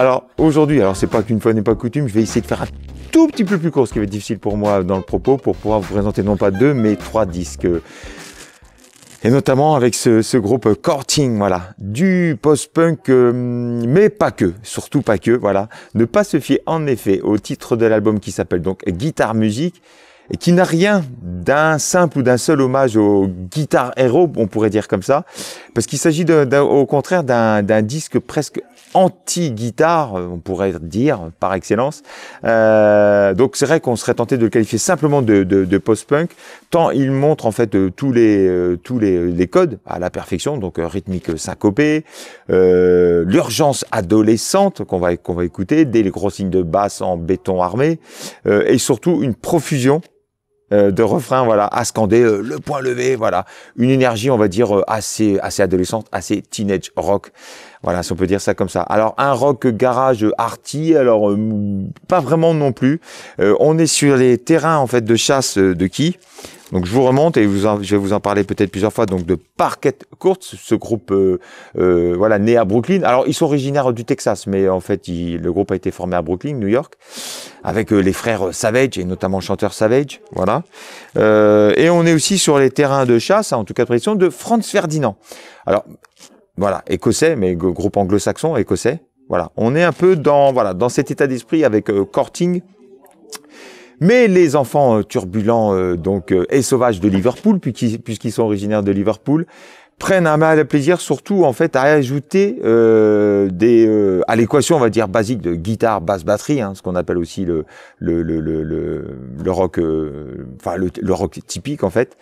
Alors aujourd'hui, alors c'est pas qu'une fois n'est pas coutume, je vais essayer de faire un tout petit peu plus court, ce qui va être difficile pour moi dans le propos, pour pouvoir vous présenter non pas 2 mais 3 disques. Et notamment avec ce groupe Courting, voilà, du post-punk, mais pas que, surtout pas que, voilà. Ne pas se fier en effet au titre de l'album qui s'appelle donc Guitar Music, et qui n'a rien d'un simple ou d'un seul hommage au Guitar Hero, on pourrait dire comme ça, parce qu'il s'agit au contraire d'un disque presque anti-guitare, on pourrait dire, par excellence. Donc c'est vrai qu'on serait tenté de le qualifier simplement de post-punk, tant il montre en fait tous les codes à la perfection, donc rythmique syncopée, l'urgence adolescente qu'on va écouter, des grosses lignes de basse en béton armé, et surtout une profusion de refrains, voilà, à scander le poing levé, voilà, une énergie, on va dire, assez adolescente, assez teenage rock, voilà, si on peut dire ça comme ça. Alors, un rock garage arty, alors, pas vraiment non plus, on est sur les terrains, en fait, de chasse de qui? Donc je vous remonte et je vais vous en parler peut-être plusieurs fois, donc de Parquet Courts, ce groupe voilà, né à Brooklyn. Alors ils sont originaires du Texas, mais en fait le groupe a été formé à Brooklyn, New York, avec les frères Savage et notamment le chanteur Savage, voilà. Et on est aussi sur les terrains de chasse, en tout cas de prédiction, de Franz Ferdinand. Alors voilà, écossais, mais groupe anglo-saxon, écossais. Voilà, on est un peu dans cet état d'esprit avec Courting. Mais les enfants turbulents et sauvages de Liverpool, puisqu'ils sont originaires de Liverpool, prennent un mal à plaisir surtout en fait à ajouter à l'équation, on va dire, basique de guitare, basse, batterie, hein, ce qu'on appelle aussi le rock, le rock typique en fait,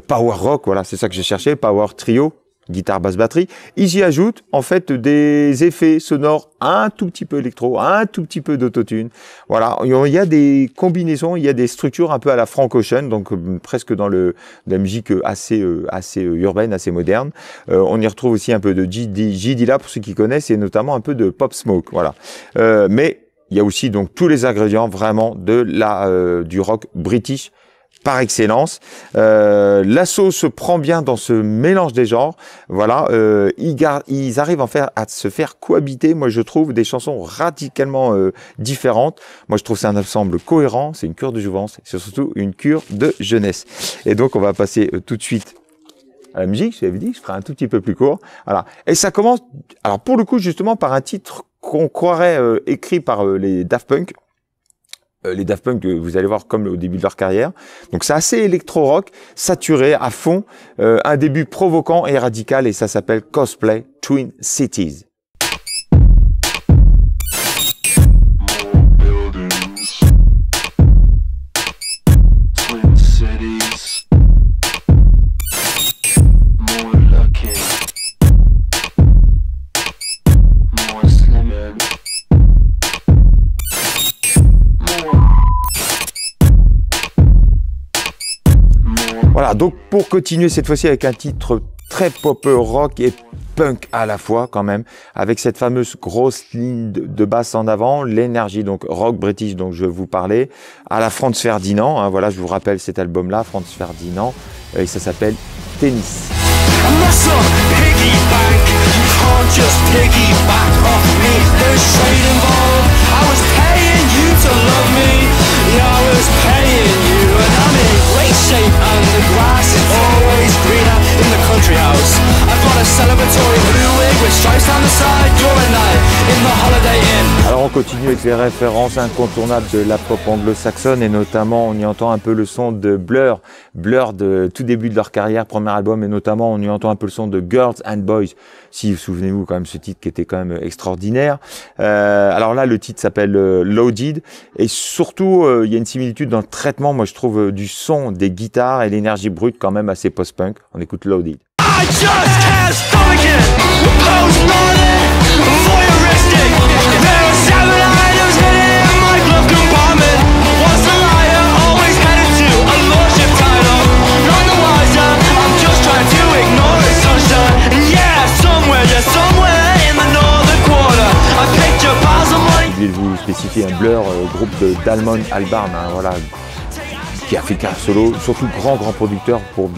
power rock, voilà, c'est ça que j'ai cherché, power trio. Guitare, basse, batterie. Ils y ajoutent en fait des effets sonores un tout petit peu électro, un tout petit peu d'autotune. Voilà, il y a des combinaisons, il y a des structures un peu à la Frank Ocean, donc presque dans la musique assez urbaine, assez moderne. On y retrouve aussi un peu de J Dilla pour ceux qui connaissent, et notamment un peu de Pop Smoke. Voilà, mais il y a aussi donc tous les ingrédients vraiment du rock british par excellence. L'assaut se prend bien dans ce mélange des genres. Voilà, ils arrivent à se faire cohabiter. Moi, je trouve des chansons radicalement différentes. Moi, je trouve c'est un ensemble cohérent. C'est une cure de jouvence. C'est surtout une cure de jeunesse. Et donc, on va passer tout de suite à la musique. Je l'avais dit, je ferai un tout petit peu plus court. Voilà. Et ça commence, alors pour le coup, justement, par un titre qu'on croirait écrit par les Daft Punk. Les Daft Punk, vous allez voir, comme au début de leur carrière. Donc c'est assez électro-rock, saturé à fond, un début provoquant et radical, et ça s'appelle Cosplay Twin Cities. Voilà, donc pour continuer cette fois-ci avec un titre très pop rock et punk à la fois quand même, avec cette fameuse grosse ligne de basse en avant, l'énergie donc rock british dont je vous parlais, à la Franz Ferdinand, hein, voilà, je vous rappelle cet album-là, Franz Ferdinand, et ça s'appelle Tennis. Alors on continue avec les références incontournables de la pop anglo-saxonne, et notamment on y entend un peu le son de Blur de tout début de leur carrière, premier album, et notamment on y entend un peu le son de Girls and Boys, si vous souvenez-vous quand même ce titre qui était quand même extraordinaire. Alors là le titre s'appelle Loaded, et surtout il y a une similitude dans le traitement, moi je trouve, du son des guitares et l'énergie brute quand même assez post-punk. On écoute Loaded. I just can't stomach it, postmodern, voyeuristic. There are 7 items hidden in my glove compartment. Once a liar, always headed to a lordship title. None the wiser, I'm just trying to ignore the sunshine. And yeah, somewhere in the northern quarter, I picture piles of money. Je vais vous spécifier un Blur, groupe d'Almond Albarn, hein, voilà, qui a fait carrière solo, surtout grand producteur pour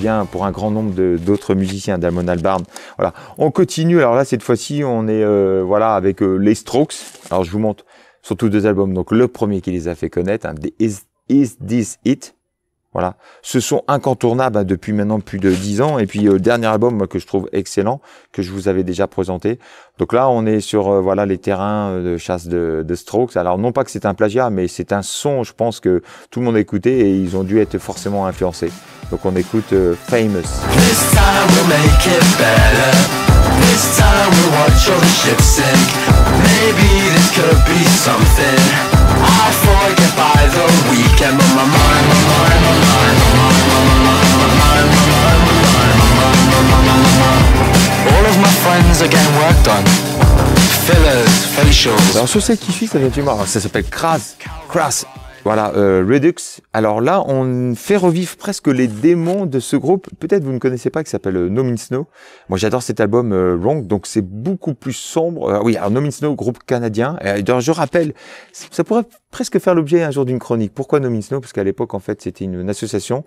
un grand nombre d'autres musiciens, Damon Albarn. Voilà, on continue. Alors là, cette fois-ci, on est voilà avec les Strokes. Alors je vous montre surtout 2 albums. Donc le premier qui les a fait connaître, Is This It? Voilà, ce sont incontournables depuis maintenant plus de 10 ans. Et puis dernier album moi, que je trouve excellent, que je vous avais déjà présenté. Donc là, on est sur voilà les terrains de chasse de Strokes. Alors non pas que c'est un plagiat, mais c'est un son, je pense que tout le monde a écouté et ils ont dû être forcément influencés. Donc on écoute Famous. This time we'll make it better. This time we'll watch all the ships sink. Maybe this could be something. I forget by the weekend, but my mind. All of my friends are getting work done. Fillers, facials. Alors sur celle qui suit, ça vient du marre. Ça s'appelle Crass. Voilà, Redux. Alors là, on fait revivre presque les démons de ce groupe. Peut-être vous ne connaissez pas, qui s'appelle No Means No. Moi, j'adore cet album Wrong, donc c'est beaucoup plus sombre. Oui, alors No Means No, groupe canadien. Je rappelle, ça pourrait presque faire l'objet un jour d'une chronique. Pourquoi No Means No? Parce qu'à l'époque, en fait, c'était une association.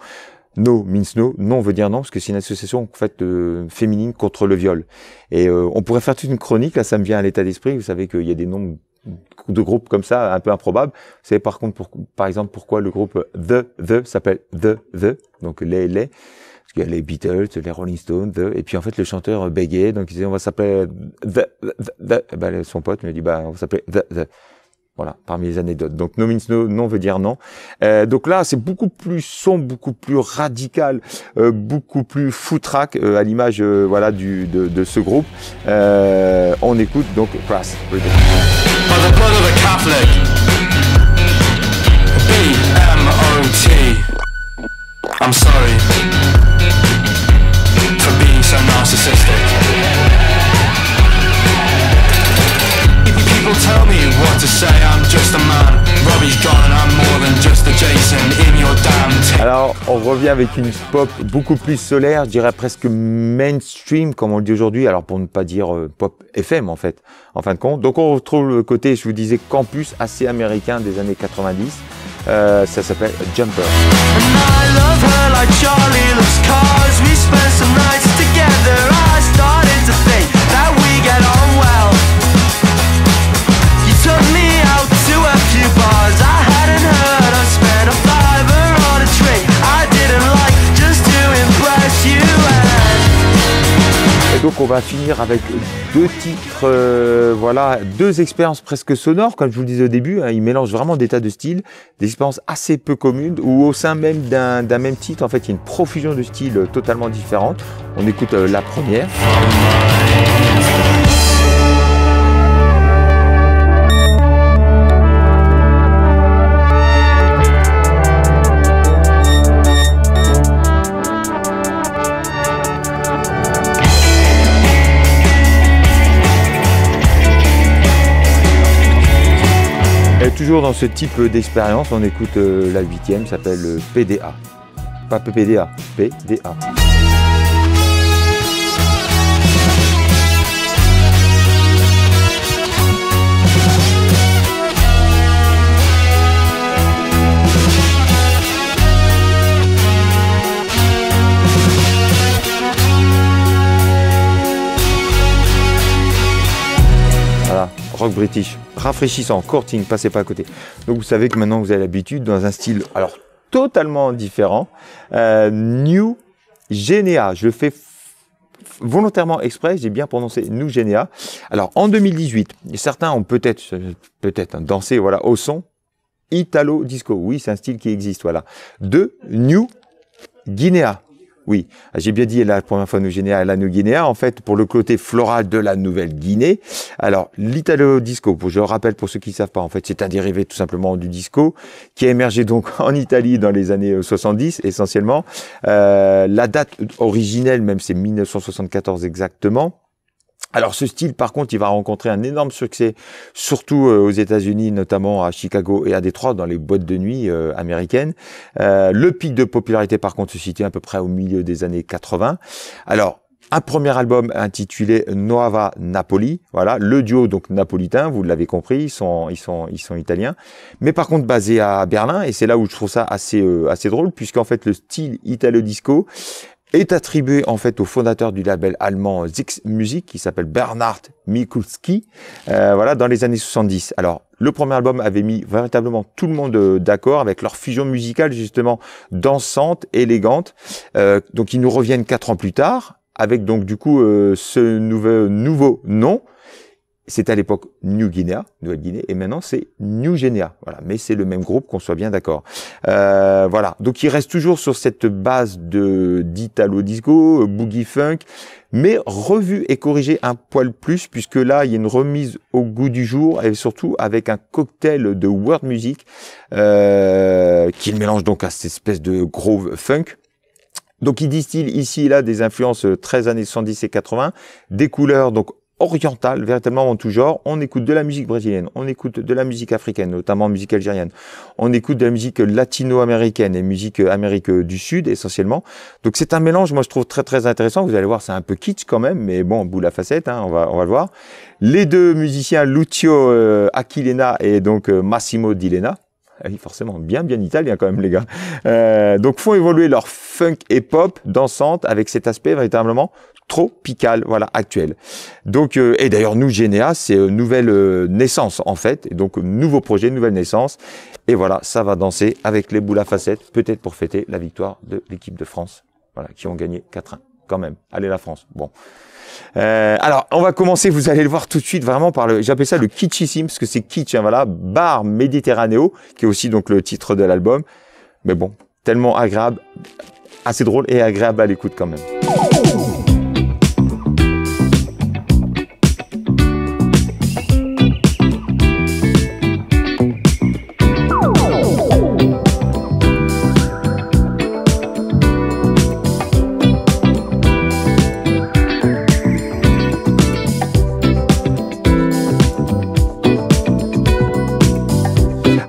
No means no, non veut dire non, parce que c'est une association en fait féminine contre le viol. Et on pourrait faire toute une chronique. Là, ça me vient à l'état d'esprit. Vous savez qu'il y a des noms de groupes comme ça, un peu improbables. Vous savez par contre, par exemple, pourquoi le groupe The s'appelle The, donc les. Parce qu'il y a les Beatles, les Rolling Stones, et puis en fait le chanteur bégayait, donc il disait on va s'appeler The. Ben, son pote me dit on va s'appeler The. Voilà, parmi les anecdotes. Donc, no means no, non veut dire non. Donc là, c'est beaucoup plus sombre, beaucoup plus radical, beaucoup plus foutraque, à l'image voilà, de ce groupe. On écoute donc Crass. By the blood of a Catholic, B-M-O-T, I'm sorry for being so narcissistic. People tell me what to say, I'm just a man. Robbie's gone and I'm more than just a Jason in your damn team. Alors, on revient avec une pop beaucoup plus solaire, je dirais presque mainstream, comme on le dit aujourd'hui. Alors, pour ne pas dire pop FM, en fait, en fin de compte. Donc, on retrouve le côté, je vous disais, campus assez américain des années 90. Ça s'appelle Jumper. Et donc on va finir avec 2 titres, voilà, 2 expériences presque sonores, comme je vous le disais au début, hein, ils mélangent vraiment des tas de styles, des expériences assez peu communes, où au sein même d'un même titre, en fait, il y a une profusion de styles totalement différentes. On écoute la première. Et toujours dans ce type d'expérience, on écoute la 8e, s'appelle PDA. Pas PPDA, PDA. Voilà, rock british, rafraîchissant, courting, passez pas à côté. Donc vous savez que maintenant vous avez l'habitude dans un style alors totalement différent. New Genea, je le fais volontairement exprès, j'ai bien prononcé New Genea. Alors en 2018, certains ont peut-être dansé voilà au son Italo Disco. Oui, c'est un style qui existe, voilà. De New Guinea. Oui, j'ai bien dit la première fois New Guinea, la New Guinea, en fait, pour le côté floral de la Nouvelle-Guinée. Alors, l'Italo Disco, je le rappelle pour ceux qui ne savent pas, en fait, c'est un dérivé tout simplement du disco, qui a émergé donc en Italie dans les années 70, essentiellement. La date originelle, même, c'est 1974 exactement. Alors ce style, par contre, il va rencontrer un énorme succès, surtout aux États-Unis, notamment à Chicago et à Détroit, dans les boîtes de nuit américaines. Le pic de popularité, par contre, se situe à peu près au milieu des années 80. Alors, un premier album intitulé Nuova Napoli, voilà, le duo donc napolitain, vous l'avez compris, ils sont italiens, mais par contre basé à Berlin, et c'est là où je trouve ça assez drôle, puisqu'en fait le style italo-disco est attribué en fait au fondateur du label allemand Zix Music, qui s'appelle Bernhard Mikulski, voilà, dans les années 70. Alors, le premier album avait mis véritablement tout le monde d'accord avec leur fusion musicale justement dansante, élégante. Donc, ils nous reviennent 4 ans plus tard, avec donc du coup ce nouveau nom. C'est à l'époque New Guinea, Nouvelle-Guinée, et maintenant c'est New Guinea. Voilà, mais c'est le même groupe, qu'on soit bien d'accord. Voilà, donc il reste toujours sur cette base d'Italo Disco, Boogie Funk, mais revu et corrigé un poil plus, puisque là il y a une remise au goût du jour, et surtout avec un cocktail de world music qui mélange donc à cette espèce de groove funk. Donc il distille ici et là des influences 13 années 70 et 80, des couleurs donc orientale, véritablement en tout genre. On écoute de la musique brésilienne, on écoute de la musique africaine, notamment musique algérienne. On écoute de la musique latino-américaine et musique Amérique du Sud essentiellement. Donc c'est un mélange, moi je trouve très très intéressant. Vous allez voir, c'est un peu kitsch quand même, mais bon, bout la facette, hein, on va le voir. Les deux musiciens, Lucio Aquilena et donc Massimo D'Ilena. Oui, forcément, bien italien quand même les gars. Donc font évoluer leur funk et pop dansante avec cet aspect véritablement tropical, voilà, actuel. Donc, et d'ailleurs, New Guinea, c'est nouvelle naissance en fait, et donc nouveau projet, nouvelle naissance. Et voilà, ça va danser avec les boules à facettes, peut-être pour fêter la victoire de l'équipe de France, voilà, qui ont gagné 4-1 quand même. Allez la France. Bon. Alors, on va commencer, vous allez le voir tout de suite, vraiment par j'appelle ça le kitschissime, parce que c'est kitsch, hein, voilà, Bar Mediterraneo, qui est aussi donc le titre de l'album. Mais bon, tellement agréable, assez drôle et agréable à l'écoute quand même.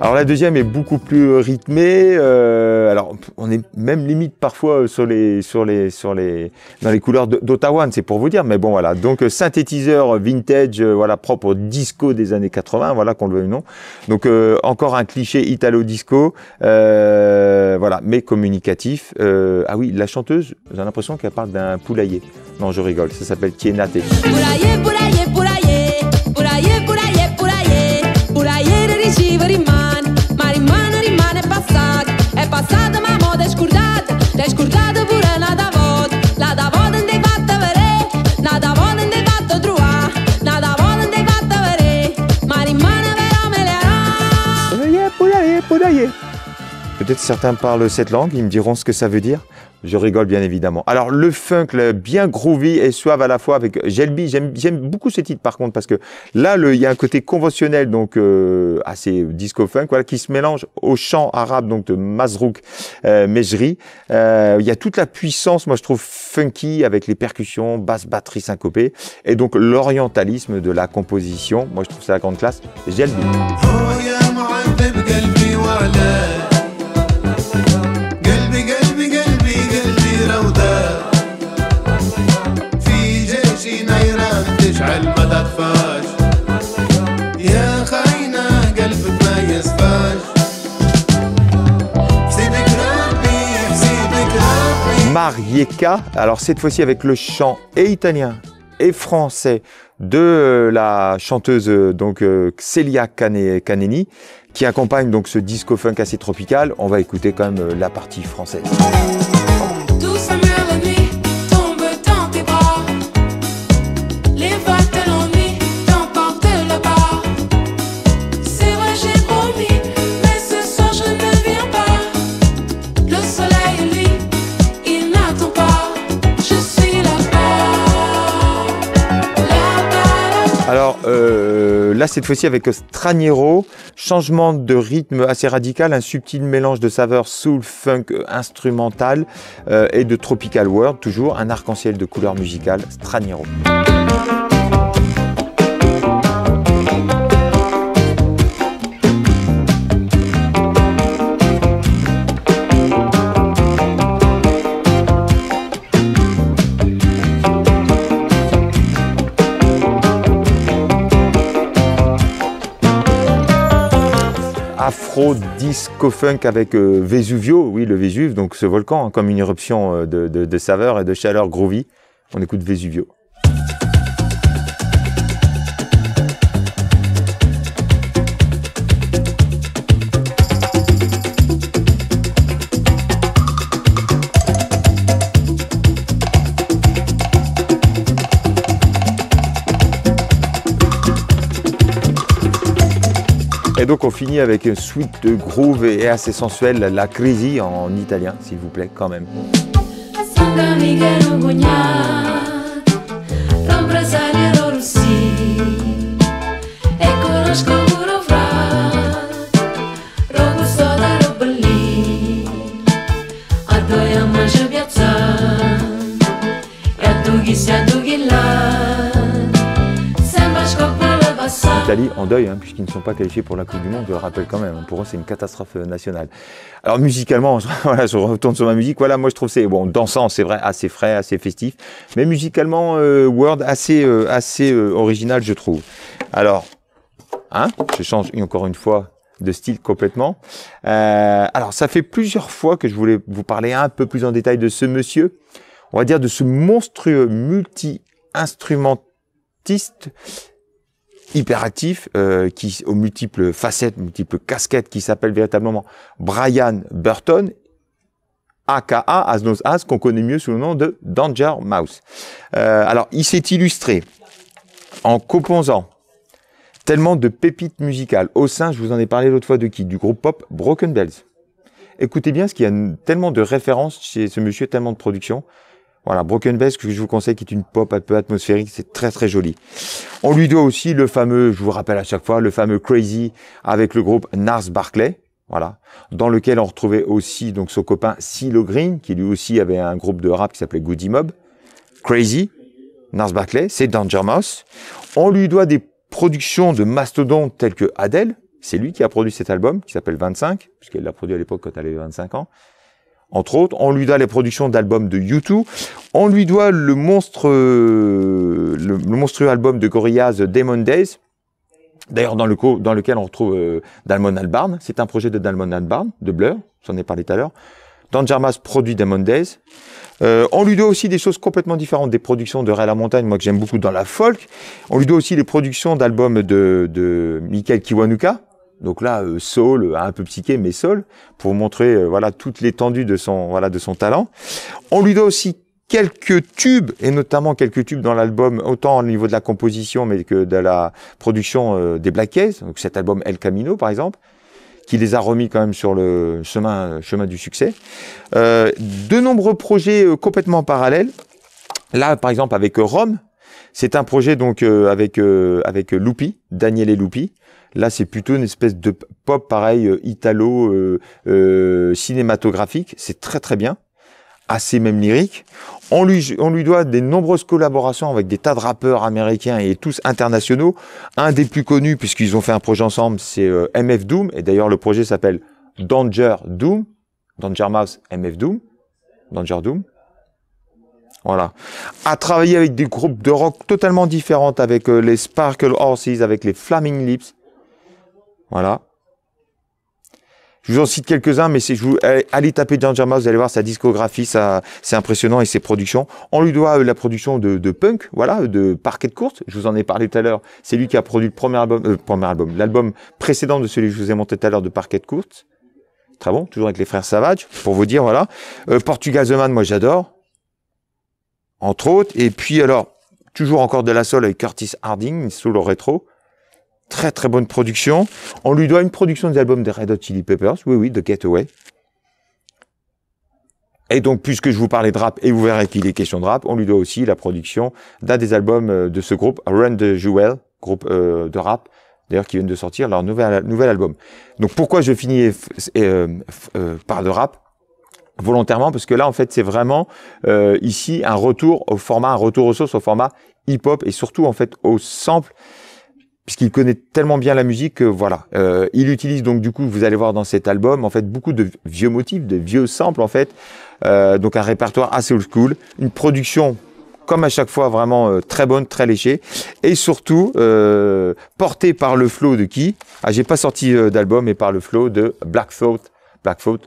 Alors la deuxième est beaucoup plus rythmée. Alors on est même limite parfois dans les couleurs d'Ottawa, c'est pour vous dire. Mais bon voilà. Donc synthétiseur vintage, voilà, propre au disco des années 80, voilà qu'on le veuille ou non. Donc encore un cliché italo disco, voilà, mais communicatif. Ah oui, la chanteuse, j'ai l'impression qu'elle parle d'un poulailler. Non, je rigole. Ça s'appelle Tienate. Poulailler, poulailler, poulailler, poulailler, poulailler, poulailler, poulailler de riceve rimane, ma rimane è passata ma moda è scordata pure la da non dei fatta vedere, la da non dei fatta trovare, la da non dei fatta vedere, ma rimane vera me le Poulailler, poulailler. Peut-être certains parlent cette langue, ils me diront ce que ça veut dire. Je rigole bien évidemment. Alors le funk, bien groovy et suave à la fois avec Jelby, j'aime beaucoup ce titre par contre parce que là il y a un côté conventionnel donc assez disco funk, voilà, qui se mélange au chant arabe donc de Mazrouk Mejri. Il y a toute la puissance, moi je trouve funky avec les percussions, basse, batterie syncopée et donc l'orientalisme de la composition. Moi je trouve ça la grande classe. Jelby. Marieka, alors cette fois-ci avec le chant et italien et français de la chanteuse donc Celia Caneni qui accompagne donc ce disco funk assez tropical. On va écouter quand même la partie française. Alors là, cette fois-ci avec Straniero, changement de rythme assez radical, un subtil mélange de saveurs soul, funk, instrumental et de tropical world, toujours un arc-en-ciel de couleurs musicales, Straniero. afro-disco-funk avec Vesuvio, oui le Vésuve, donc ce volcan, hein, comme une éruption de saveur et de chaleur groovy. On écoute Vesuvio. Et donc on finit avec une suite de groove et assez sensuelle, la Crisi en italien, s'il vous plaît, quand même. L'Italie en deuil, hein, puisqu'ils ne sont pas qualifiés pour la Coupe du Monde, je le rappelle quand même. Pour eux, c'est une catastrophe nationale. Alors musicalement, voilà, je retourne sur ma musique. Voilà, moi je trouve c'est bon, dansant, c'est vrai, assez frais, assez festif, mais musicalement, Word assez original, je trouve. Alors, hein, je change encore une fois de style complètement. Alors, ça fait plusieurs fois que je voulais vous parler un peu plus en détail de ce monsieur, on va dire de ce monstrueux multi-instrumentiste hyperactif, qui aux multiples facettes, multiples casquettes, qui s'appelle véritablement Brian Burton, aka As Knows As, qu'on connaît mieux sous le nom de Danger Mouse. Alors, il s'est illustré en composant tellement de pépites musicales au sein, je vous en ai parlé l'autre fois de qui? Du groupe pop Broken Bells. Écoutez bien, parce qu'il y a tellement de références chez ce monsieur, tellement de production. Voilà, Broken Bells, que je vous conseille, qui est une pop un peu atmosphérique, c'est très très joli. On lui doit aussi le fameux, je vous rappelle à chaque fois, le fameux Crazy avec le groupe Gnarls Barkley, voilà, dans lequel on retrouvait aussi donc son copain CeeLo Green, qui lui aussi avait un groupe de rap qui s'appelait Goody Mob. Crazy, Gnarls Barkley, c'est Danger Mouse. On lui doit des productions de mastodontes tels que Adele, c'est lui qui a produit cet album, qui s'appelle 25, puisqu'elle l'a produit à l'époque quand elle avait 25 ans. Entre autres, on lui doit les productions d'albums de U2, on lui doit le monstrueux album de Gorillaz Demon Days, d'ailleurs dans lequel on retrouve Damon Albarn, c'est un projet de Damon Albarn, de Blur, j'en ai parlé tout à l'heure. Danger Mouse produit Demon Days. On lui doit aussi des choses complètement différentes, des productions de Ray LaMontagne, moi que j'aime beaucoup dans la folk. On lui doit aussi les productions d'albums de Michael Kiwanuka. Donc là, soul, un peu psyché, mais soul, pour montrer voilà toute l'étendue de son talent. On lui doit aussi quelques tubes, et notamment quelques tubes dans l'album, autant au niveau de la composition, mais que de la production des Black Keys, donc cet album El Camino, par exemple, qui les a remis quand même sur le chemin du succès. De nombreux projets complètement parallèles. Là, par exemple, avec Rome, c'est un projet donc avec Lupi, Daniele Lupi. Là, c'est plutôt une espèce de pop pareil, italo, cinématographique. C'est très très bien, assez même lyrique. On lui doit des nombreuses collaborations avec des tas de rappeurs américains et tous internationaux. Un des plus connus, puisqu'ils ont fait un projet ensemble, c'est MF Doom. Et d'ailleurs, le projet s'appelle Danger Doom. Danger Mouse, MF Doom. Danger Doom. Voilà. A travaillé avec des groupes de rock totalement différents, avec les Sparkle Horses, avec les Flaming Lips. Voilà. Je vous en cite quelques-uns, mais allez taper Danger Mouse, vous allez voir sa discographie, c'est impressionnant, et ses productions. On lui doit la production de punk, voilà, de Parquet de Course. Je vous en ai parlé tout à l'heure. C'est lui qui a produit l'album précédent de celui que je vous ai montré tout à l'heure de Parquet de Course. Très bon, toujours avec les frères Savage, pour vous dire, voilà. Portugal The Man, moi j'adore. Entre autres. Et puis alors, toujours encore de la soul avec Curtis Harding, soul rétro. Très très bonne production. On lui doit une production des albums des Red Hot Chili Peppers, oui, de Getaway. Et donc, puisque je vous parlais de rap, et vous verrez qu'il est question de rap, on lui doit aussi la production d'un des albums de ce groupe, Run the Jewel, groupe de rap, d'ailleurs qui vient de sortir leur nouvel album. Donc pourquoi je finis par le rap? Volontairement, parce que là, en fait, c'est vraiment ici un retour aux sources, au format hip-hop, et surtout, en fait, au sample, puisqu'il connaît tellement bien la musique que voilà. Il utilise donc du coup, vous allez voir dans cet album, en fait, beaucoup de vieux motifs, de vieux samples en fait. Donc un répertoire assez old school, une production comme à chaque fois, vraiment très bonne, très léchée. Et surtout, portée par le flow de qui? Ah, j'ai pas sorti d'album, mais par le flow de Black Thought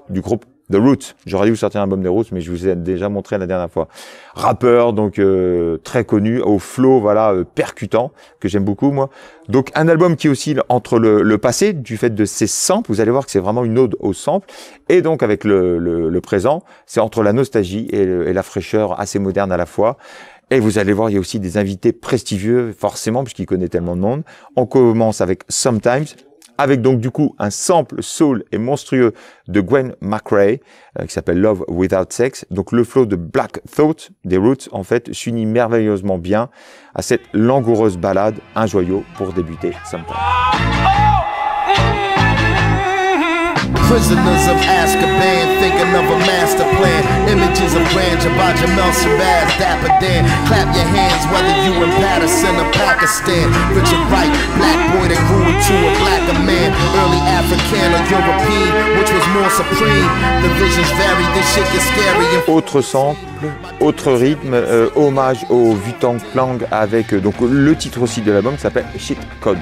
du groupe The Roots. J'aurais dû vous sortir un album des Roots, mais je vous ai déjà montré la dernière fois. Rappeur, donc très connu, au flow, voilà, percutant, que j'aime beaucoup, moi. Donc un album qui oscille entre le passé, du fait de ses samples, vous allez voir que c'est vraiment une ode aux samples, et donc avec le présent, c'est entre la nostalgie et la fraîcheur assez moderne à la fois. Et vous allez voir, il y a aussi des invités prestigieux, forcément, puisqu'il connaît tellement de monde. On commence avec Sometimes, avec donc du coup un sample soul et monstrueux de Gwen McRae qui s'appelle Love Without Sex. Donc le flow de Black Thought des Roots en fait s'unit merveilleusement bien à cette langoureuse ballade, un joyau pour débuter Sometimes. Prisoners of Azkaban, thinking of a master plan. Images of grandeur by Jamel Shabazz, Dapper Dan. Clap your hands whether you in Patterson or Pakistan. Richard Wright, black boy that grew into a blacker man. Early African or European, which was more supreme. The visions vary, this shit gets scary. Autre sample, autre rythme, hommage au Wu-Tang Clan avec donc le titre aussi de l'album qui s'appelle Shit Codes.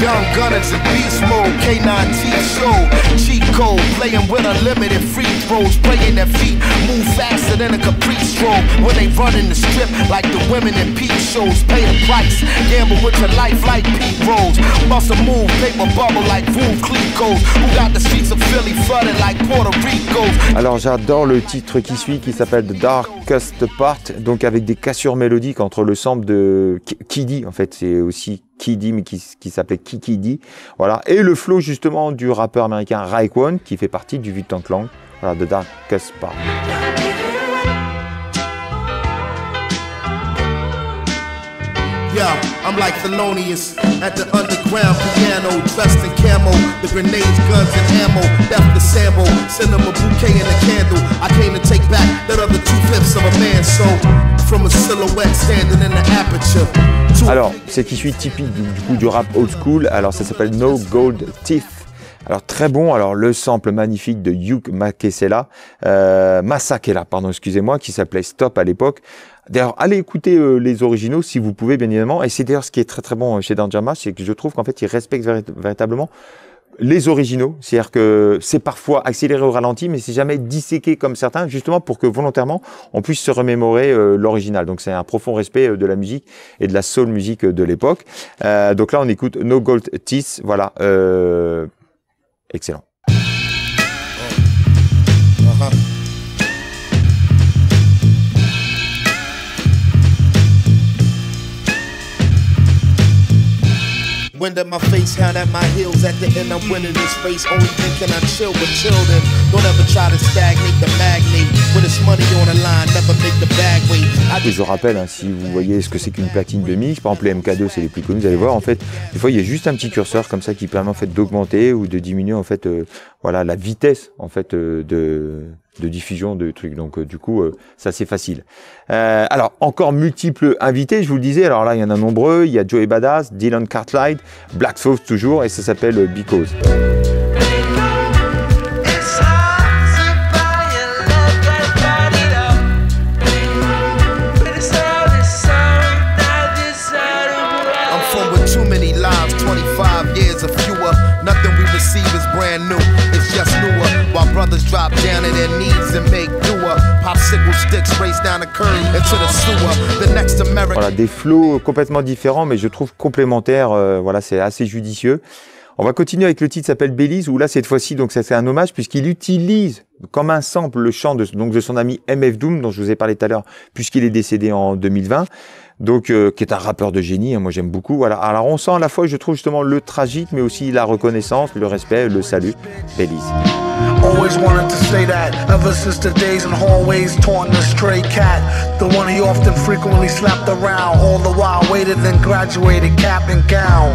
Young Gunners in beast mode, K9T show, cheat code, playing with unlimited free throws, playing their feet, move faster than a caprice stroke. When they run in the strip like the women in peep shows, pay the price, gamble with your life like Pete Rose, bust a move, paper bubble like Veuve Clicquot, who got the streets of Philly flooded like Puerto Rico. Alors j'adore le titre qui suit qui s'appelle The Darkest Part, donc avec des cassures mélodiques entre le sample de Kiddy, en fait c'est aussi Kiddy mais qui s'appelait Kikidi, voilà, et le flow justement du rappeur américain Raekwon qui fait partie du Wu-Tang Clan, voilà, The Darkest Part. Yeah, I'm like Thelonious at the underground piano, dressed in camo, the grenades, guns, and ammo, left the sample, send them a bouquet and a candle. I came to take back that other 2/5 of a man, so from a silhouette standing in the aperture. Alors, c'est qui suit typique du coup du rap old school, alors ça s'appelle No Gold Teeth. Alors très bon, alors le sample magnifique de Hugh Masekela, pardon, excusez-moi, qui s'appelait Stop à l'époque. D'ailleurs, allez écouter les originaux si vous pouvez, bien évidemment. Et c'est d'ailleurs ce qui est très très bon chez Danjama, c'est que je trouve qu'en fait, il respecte véritablement les originaux. C'est-à-dire que c'est parfois accéléré au ralenti, mais c'est jamais disséqué comme certains, justement pour que volontairement, on puisse se remémorer l'original. Donc c'est un profond respect de la musique et de la soul musique de l'époque. Donc là, on écoute No Gold Teeth, voilà. Excellent. Wind at my face, hand at my heels. At the end, I'm winning this race. Only thinking I chill with children. Don't ever try to stagnate the magnate. When it's money on the line, never make the bag wait. Et je rappelle, hein, si vous voyez ce que c'est qu'une platine de mix, par exemple les MK2, c'est les plus connus. Vous allez voir, en fait, des fois, il y a juste un petit curseur comme ça qui permet en fait d'augmenter ou de diminuer en fait, voilà, la vitesse en fait de diffusion de trucs. Donc du coup, ça c'est facile. Alors encore multiples invités, je vous le disais. Alors là, il y en a nombreux. Il y a Joey Badass, Dylan Cartwright, Black Thought toujours, et ça s'appelle Because. Nothing we receive is brand new, it's just newer. While brothers drop down to their knees and make doer. Popsicle sticks race down the curve into the sewer. The next American. Voilà, des flows complètement différents, mais je trouve complémentaires. Voilà, c'est assez judicieux. On va continuer avec le titre qui s'appelle Belize, où là, cette fois-ci, donc ça c'est un hommage, puisqu'il utilise comme un sample le chant de son ami MF Doom, dont je vous ai parlé tout à l'heure, puisqu'il est décédé en 2020. Donc, qui est un rappeur de génie, hein, moi j'aime beaucoup. Voilà. Alors on sent à la fois, je trouve justement le tragique, mais aussi la reconnaissance, le respect, le salut. Belize. Always wanted to say that, ever since the days in hallways taunting the stray cat, the one he often frequently slapped around, all the while waited and graduated cap and gown.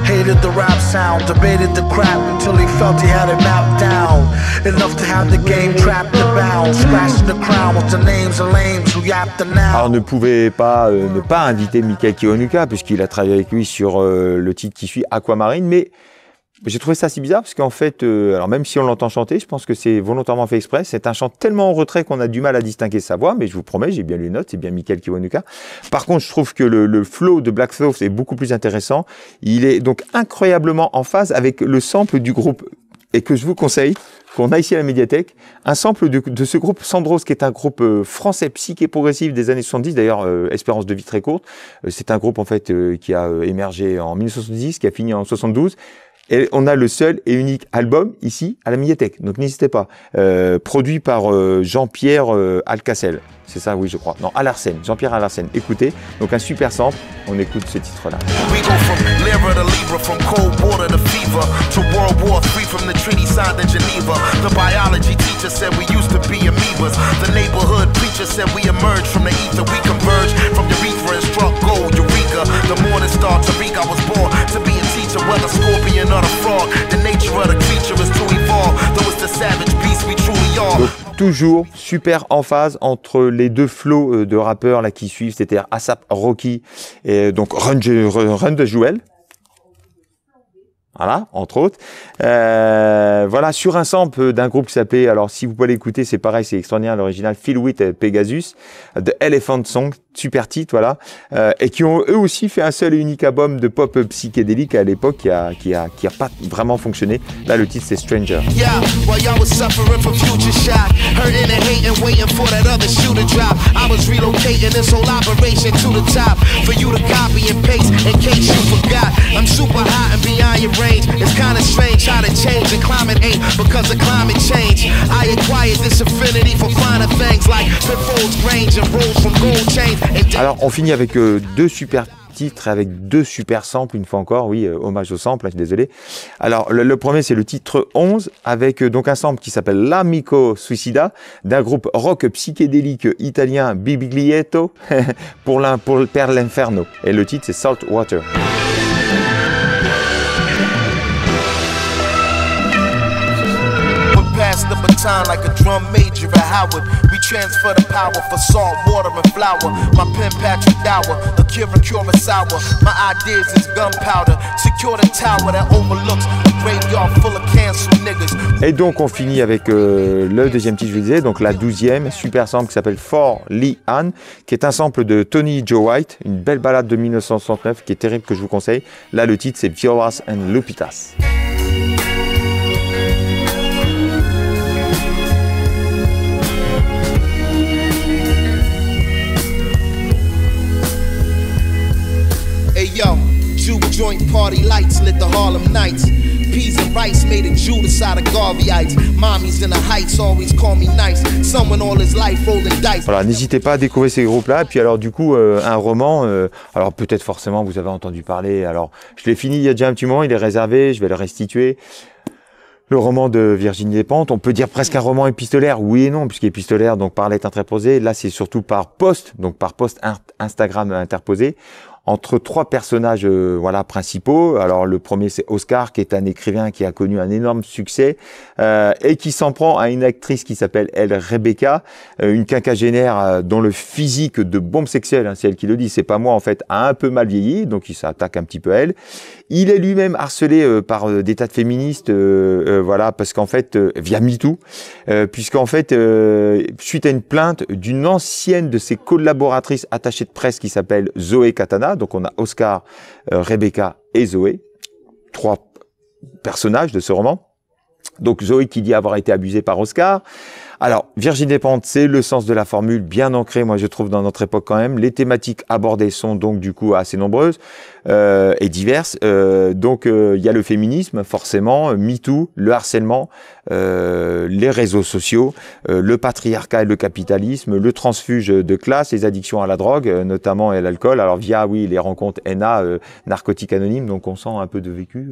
Hated the rap sound, debated the crap until he felt he had it mapped down. Enough to have the game trapped and bound, scratching the crown with the names of lames who yapped the now. Alors ne pouvait pas ne pas inviter Michael Kiwanuka puisqu'il a travaillé avec lui sur le titre qui suit Aquamarine, mais j'ai trouvé ça si bizarre parce qu'en fait, alors même si on l'entend chanter, je pense que c'est volontairement fait exprès. C'est un chant tellement en retrait qu'on a du mal à distinguer sa voix, mais je vous promets, j'ai bien lu les notes, c'est bien Michael Kiwanuka. Par contre, je trouve que le flow de Black Thought est beaucoup plus intéressant. Il est donc incroyablement en phase avec le sample du groupe et que je vous conseille, qu'on a ici à la médiathèque, un sample de ce groupe Sandros, qui est un groupe français psyché progressif des années 70, d'ailleurs espérance de vie très courte. C'est un groupe en fait qui a émergé en 1970, qui a fini en 72. Et on a le seul et unique album ici à la médiathèque, donc n'hésitez pas. Produit par Jean-Pierre Alcacel, c'est ça, oui, je crois. Non, Alarsen, Jean-Pierre Alarsen. Écoutez, donc un super sample, on écoute ce titre-là. We go from Lyra to Libra, from cold water to fever, to World War III, from the treaty signed in Geneva. The biology teacher said we used to be amoebas. The neighborhood preacher said we emerged from the ether. We converged from urethra and struck gold, Eureka. The morning star, Tariq, I was born to be a teacher, whether scorpion or the frog. The nature of the creature is to evolve, though it's the savage beast we truly are. Donc, toujours super en phase entre les deux flows de rappeurs là qui suivent, c'est-à-dire ASAP Rocky et donc Run de Jewel. Voilà, entre autres. Voilà, sur un sample d'un groupe qui s'appelait, alors si vous pouvez l'écouter, c'est pareil, c'est extraordinaire, l'original, Phil Wheat et Pegasus, The Elephant Song, super titre, voilà, et qui ont eux aussi fait un seul et unique album de pop psychédélique à l'époque qui a pas vraiment fonctionné. Là, le titre, c'est Stranger. Yeah, while y'all was suffering from future shock, hurting and hating, waiting for that other shoe to drop. I was relocating this whole operation to the top for you to copy and paste in case you forgot. I'm super hot and beyond your range. It's kind of strange how to change and climate ain't because of climate change. I acquired this affinity for finer things like Pitfall's Grange and rolls from gold chains. Alors, on finit avec deux super titres, avec deux super samples, une fois encore, oui, hommage au sample, hein, je suis désolé. Alors, le premier, c'est le titre 11, avec donc un sample qui s'appelle L'Amico Suicida, d'un groupe rock psychédélique italien Biblietto, pour le Père l'Inferno. Et le titre, c'est Salt Water. Pass the baton like a drum major at Howard. We transfer the power for salt, water, and flour. My pen Patrick Dower, a cure sour. My ideas is gunpowder. Secure the tower that overlooks a graveyard full of canceled niggas. Et donc on finit avec le deuxième titre, je vous disais, donc la 12e, super sample qui s'appelle For Lee Ann, qui est un sample de Tony Joe White, une belle balade de 1969 qui est terrible, que je vous conseille. Là le titre c'est Violas and Lupitas. Yo, Jew joint party lights lit the Harlem Nights. Peas and rice made a Judas out of Garveyites. Mommies in the heights always call me nice. Someone all his life rolling dice. Voilà, n'hésitez pas à découvrir ces groupes-là. Et puis alors du coup, un roman, alors peut-être forcément vous avez entendu parler. Alors je l'ai fini il y a déjà un petit moment, il est réservé, je vais le restituer. Le roman de Virginie Despentes, on peut dire presque un roman épistolaire, oui et non, puisqu'épistolaire, donc par lettre interposée. Là, c'est surtout par post, donc par post Instagram interposé, entre trois personnages voilà principaux. Alors le premier c'est Oscar, qui est un écrivain qui a connu un énorme succès et qui s'en prend à une actrice qui s'appelle Rebecca, une quinquagénaire dont le physique de bombe sexuelle, hein, c'est elle qui le dit, c'est pas moi en fait, a un peu mal vieilli, donc il s'attaque un petit peu à elle. Il est lui-même harcelé par des tas de féministes, voilà, parce qu'en fait via MeToo, puisqu'en fait suite à une plainte d'une ancienne de ses collaboratrices attachées de presse qui s'appelle Zoé Katana. Donc on a Oscar, Rebecca et Zoé, trois personnages de ce roman. Donc Zoé qui dit avoir été abusée par Oscar. Alors Virginie Despentes, c'est le sens de la formule, bien ancré, moi je trouve, dans notre époque quand même. Les thématiques abordées sont donc du coup assez nombreuses et diverses. Donc il y a le féminisme, forcément, MeToo, le harcèlement, les réseaux sociaux, le patriarcat et le capitalisme, le transfuge de classe, les addictions à la drogue, notamment et à l'alcool. Alors via, oui, les rencontres NA, narcotiques anonymes, donc on sent un peu de vécu,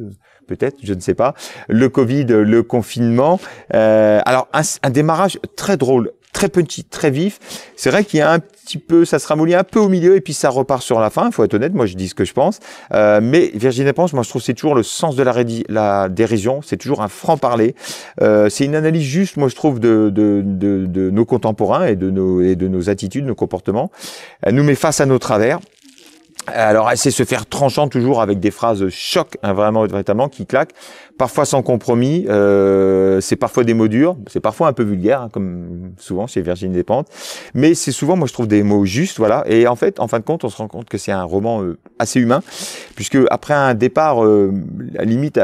peut-être, je ne sais pas. Le Covid, le confinement. Alors un démarrage très drôle, très punchy, très vif. C'est vrai qu'il y a un petit peu, ça se ramollit un peu au milieu et puis ça repart sur la fin. Il faut être honnête, moi je dis ce que je pense. Mais Virginie Despentes, moi je trouve que c'est toujours le sens de la dérision. C'est toujours un franc-parler. C'est une analyse juste, moi je trouve, de nos contemporains et de nos attitudes, nos comportements. Elle nous met face à nos travers. Alors, elle sait se faire tranchant toujours avec des phrases choc, hein, véritablement, qui claquent. parfois sans compromis, c'est parfois des mots durs, c'est parfois un peu vulgaire, hein, comme souvent chez Virginie Despentes, mais c'est souvent, moi je trouve, des mots justes, voilà. Et en fait, en fin de compte, on se rend compte que c'est un roman assez humain, puisque après un départ, à limite,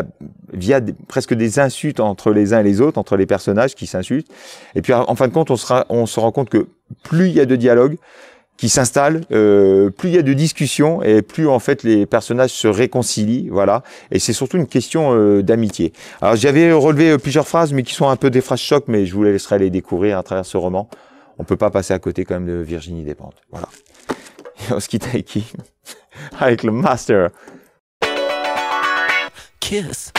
via presque des insultes entre les uns et les autres, entre les personnages qui s'insultent, et puis en fin de compte, on se rend compte que plus il y a de dialogue qui s'installe, plus il y a de discussions et plus en fait les personnages se réconcilient, voilà. Et c'est surtout une question d'amitié. Alors j'avais relevé plusieurs phrases, mais qui sont un peu des phrases chocs, mais je vous les laisserai les découvrir à travers ce roman. On peut pas passer à côté quand même de Virginie Despentes, voilà. Et on se quitte avec qui? Avec le master. Kiss.